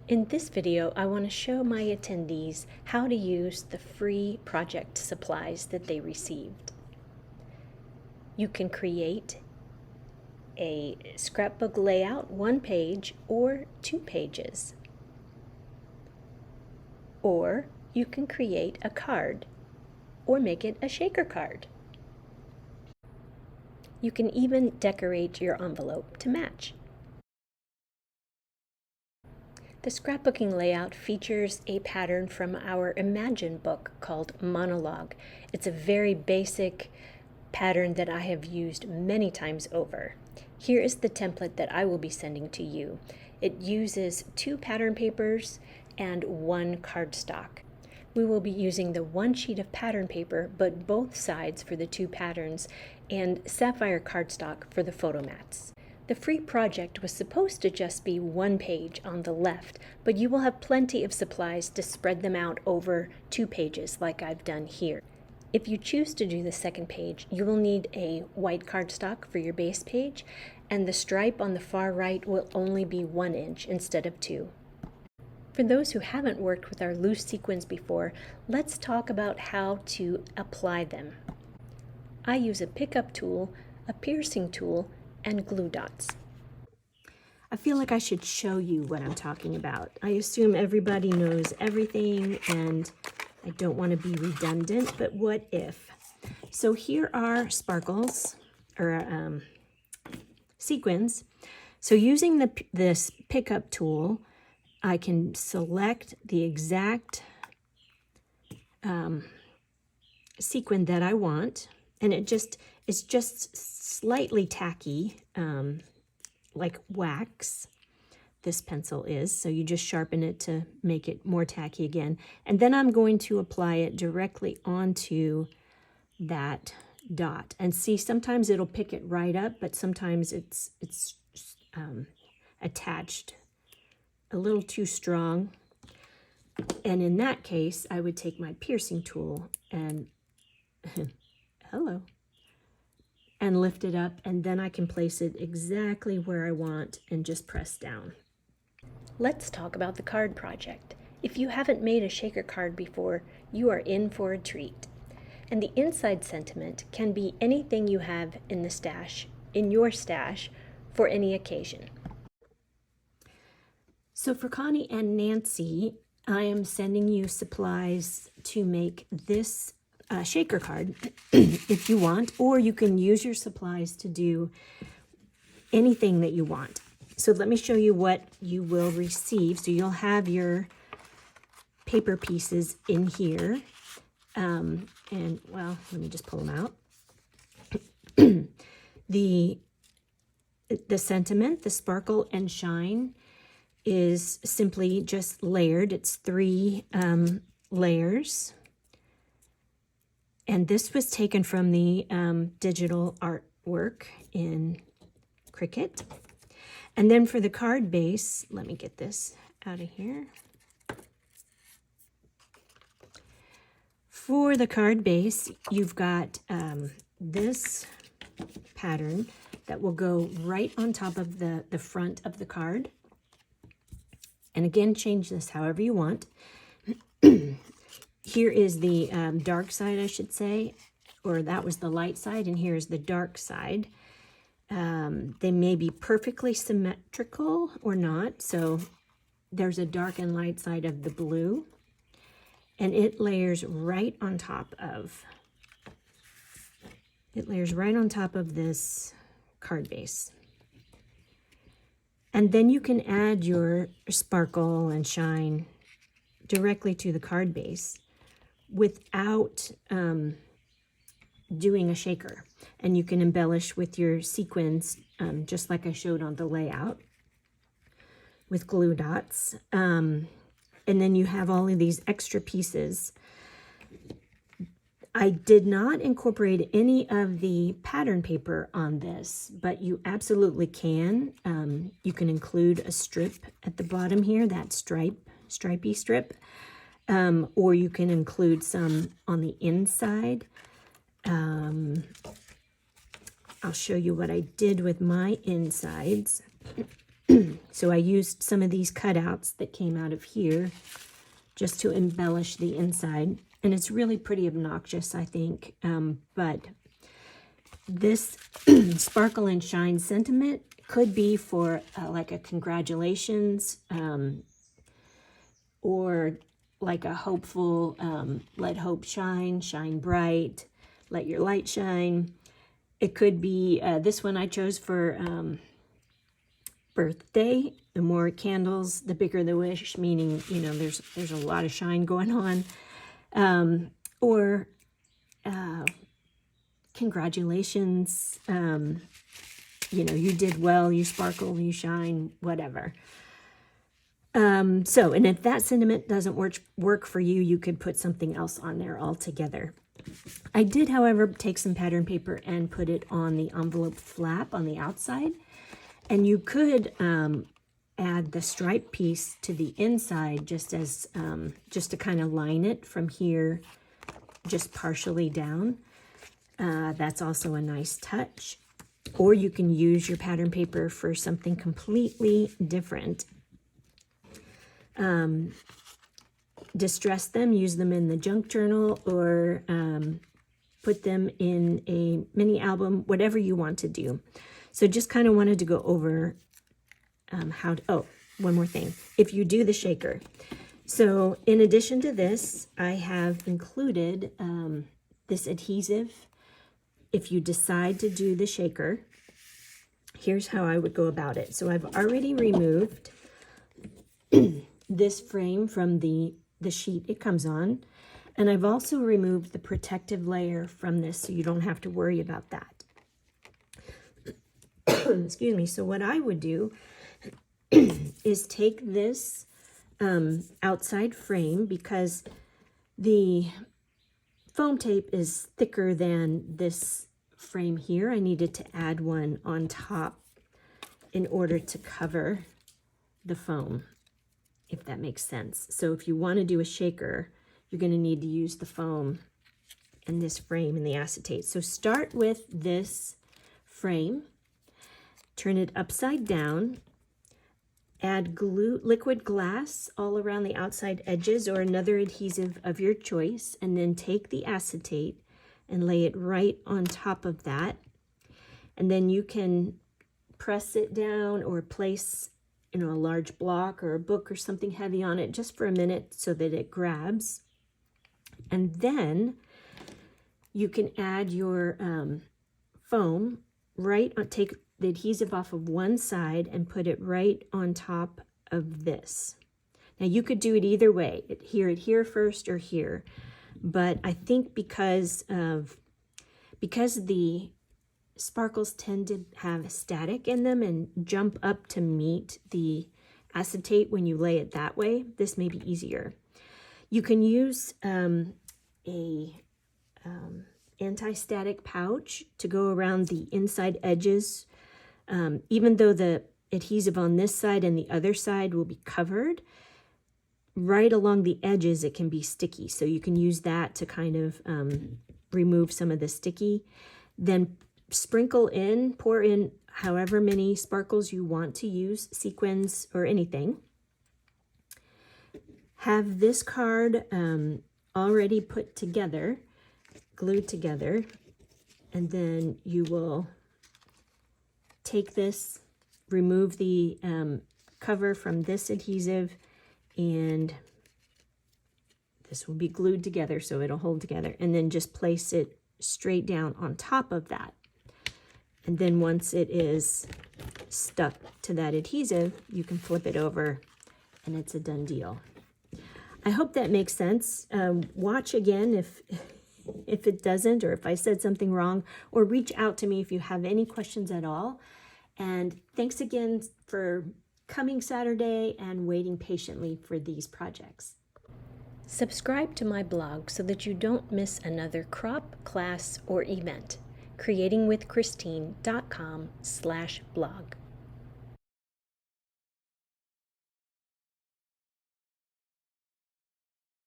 In this video, I want to show my attendees how to use the free project supplies that they received. You can create a scrapbook layout, 1 page or 2 pages. Or you can create a card or make it a shaker card. You can even decorate your envelope to match. The scrapbooking layout features a pattern from our Imagine book called Monologue. It's a very basic pattern that I have used many times over. Here is the template that I will be sending to you. It uses 2 pattern papers and 1 cardstock. We will be using the 1 sheet of pattern paper, but both sides for the 2 patterns, and sapphire cardstock for the photo mats. The free project was supposed to just be 1 page on the left, but you will have plenty of supplies to spread them out over 2 pages like I've done here. If you choose to do the 2nd page, you will need a white cardstock for your base page, and the stripe on the far right will only be 1 inch instead of 2. For those who haven't worked with our loose sequins before, let's talk about how to apply them. I use a pickup tool, a piercing tool, and glue dots. I feel like I should show you what I'm talking about. I assume everybody knows everything and I don't want to be redundant, but what if? So here are sparkles, or sequins. So using this pickup tool, I can select the exact sequin that I want, and it's just slightly tacky, like wax. This pencil is, so you just sharpen it to make it more tacky again. And then I'm going to apply it directly onto that dot. And see, sometimes it'll pick it right up, but sometimes it's attached a little too strong. And in that case, I would take my piercing tool and hello, and lift it up, and then I can place it exactly where I want and just press down. Let's talk about the card project. If you haven't made a shaker card before, you are in for a treat. And the inside sentiment can be anything you have in the stash, in your stash, for any occasion. So for Connie and Nancy, I am sending you supplies to make this shaker card if you want, or you can use your supplies to do anything that you want. So let me show you what you will receive. So you'll have your paper pieces in here. And well, let me just pull them out. The sentiment, the sparkle and shine, is simply just layered. It's 3 layers. And this was taken from the digital artwork in Cricut. And then for the card base, let me get this out of here. For the card base, you've got this pattern that will go right on top of the front of the card. And again, change this however you want. Here is the dark side, I should say, or that was the light side, and here's the dark side. They may be perfectly symmetrical or not, so there's a dark and light side of the blue, and it layers right on top of this card base. And then you can add your sparkle and shine directly to the card base without doing a shaker. And you can embellish with your sequins, just like I showed on the layout, with glue dots. And then you have all of these extra pieces. I did not incorporate any of the pattern paper on this, but you absolutely can. You can include a strip at the bottom here, that stripy strip, or you can include some on the inside. I'll show you what I did with my insides. So I used some of these cutouts that came out of here just to embellish the inside. And it's really pretty obnoxious, I think. But this sparkle and shine sentiment could be for like a congratulations, or like a hopeful, let hope shine, shine bright, let your light shine. It could be, this one I chose for birthday. The more candles, the bigger the wish, meaning, you know, there's a lot of shine going on. Or congratulations, you know, you did well, you sparkle, you shine, whatever. And if that sentiment doesn't work for you, you could put something else on there altogether. I did, however, take some pattern paper and put it on the envelope flap on the outside. And you could add the stripe piece to the inside just as just to kind of line it from here, just partially down. That's also a nice touch. Or you can use your pattern paper for something completely different. Distress them, use them in the junk journal, or put them in a mini album, whatever you want to do. So just kind of wanted to go over one more thing. If you do the shaker. So in addition to this, I have included this adhesive. If you decide to do the shaker, here's how I would go about it. So I've already removed this frame from the sheet it comes on. And I've also removed the protective layer from this, so you don't have to worry about that. Excuse me. So what I would do is take this outside frame, because the foam tape is thicker than this frame here. I needed to add one on top in order to cover the foam, if that makes sense. So if you want to do a shaker, you're going to need to use the foam and this frame and the acetate. So start with this frame, turn it upside down, add glue, liquid glass all around the outside edges or another adhesive of your choice, and then take the acetate and lay it right on top of that. And then you can press it down or place, you know, a large block or a book or something heavy on it just for a minute so that it grabs. And then you can add your foam right on, take the adhesive off of one side and put it right on top of this. Now you could do it either way, here first or here, but I think because the sparkles tend to have static in them and jump up to meet the acetate when you lay it that way, this may be easier. You can use a anti-static pouch to go around the inside edges. Even though the adhesive on this side and the other side will be covered, right along the edges it can be sticky. So you can use that to kind of remove some of the sticky. Then pour in however many sparkles you want to use, sequins or anything. Have this card already put together, glued together, and then you will take this, remove the cover from this adhesive, and this will be glued together so it'll hold together, and then just place it straight down on top of that. And then once it is stuck to that adhesive, you can flip it over and it's a done deal. I hope that makes sense. Watch again if it doesn't, or if I said something wrong, or reach out to me if you have any questions at all. And thanks again for coming Saturday and waiting patiently for these projects. Subscribe to my blog so that you don't miss another crop, class, or event. creatingwithchristine.com/blog.